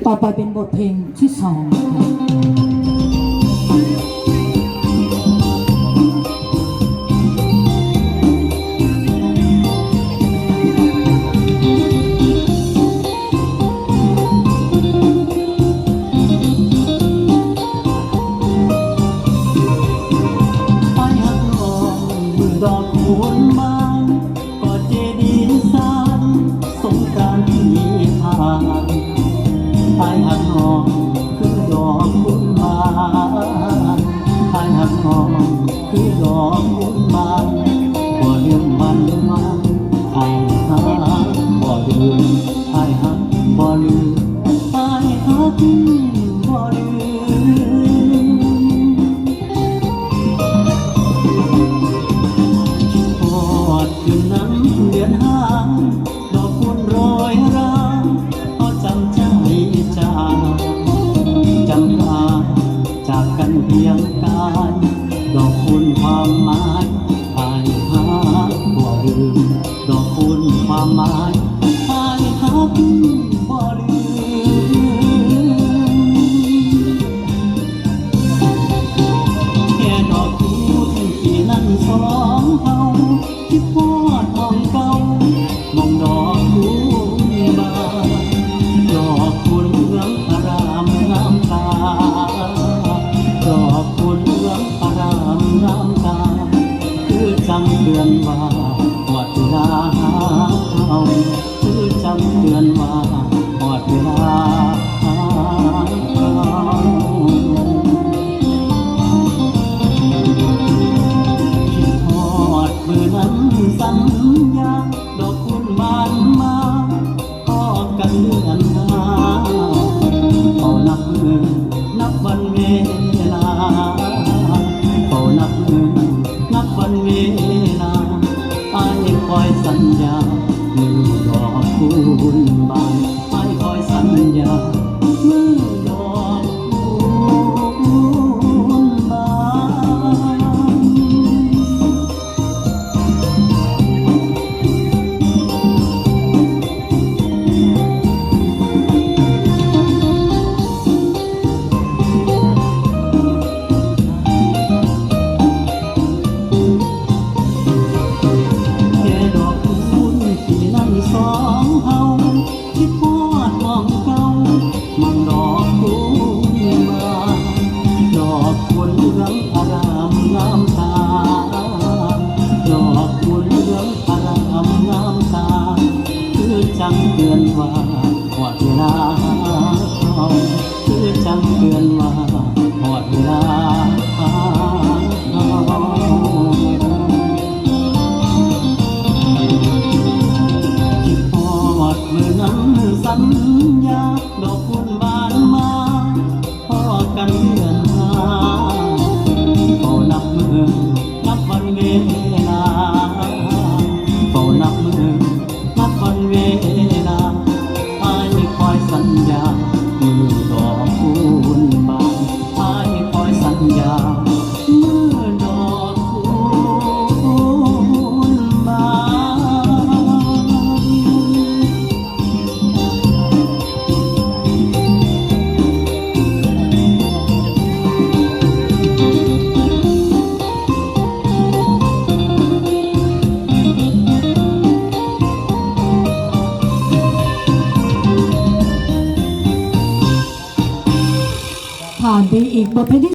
ต่อไปเป็นบทเพลงที่สองดอกคูณบานกอดเจดีย์สานสงกรานต์ที่ผ่านไอ้หักหอมคือดอกคูณบานไอ้หักหอมคือดอกคูณบานบ่ลืมวันวันไอ้หักบ่ลืมไอ้หักบ่ลืมไอ้หักบ่ลืมคืนนั้นเดือนห้าดอกคูณโรยราก็จำใจจางจำลาจากกันเพียงกายดอกคูณความหมายอายหาบ่ลืมดอกคูณความหมายอายหาบ่ลืมแค่ดอกคูณที่นั้นสองเฮาคิดพอดมองเก่ามองดอกคูณบานดอกคูณเหลืองอารามงามตาดอกคูณเหลืองอารามงามตาคือจำเตือนว่าหมดเวลาเขาคือจำเตือนว่าหมดเวลาเขามือนั้นสัญญาดอกคูณบานมาพอกันเดือนหน้าเฝ้านับมือนับวันเวลาเฝ้านับมือนับวันเวลาอ้ายคอยสัญญามือดอกคูณบานอ้ายคอยสัญญามือดอกคูณบานสองเฮาคิดพอดมองเก่ามองดอกคูณบานดอกคูณเหลืองอารามงามตาดอกคูณเหลืองอารามงามตาคือจังเตือนว่าหมดเวลาเขาคือจังเตือนว่าหมดเวลาเขามือนั้นสัญญาดอกคูณบานมาพอกันเดือนห้าเฝ้านับมือนับวันเวลาเฝ้านับมือนับวันเวลาอ้ายคอยสัญญามือดอกคูณบานอ้ายคอยสัญญามือดอกคูณบานผ่านไปอีกบทเพลงที่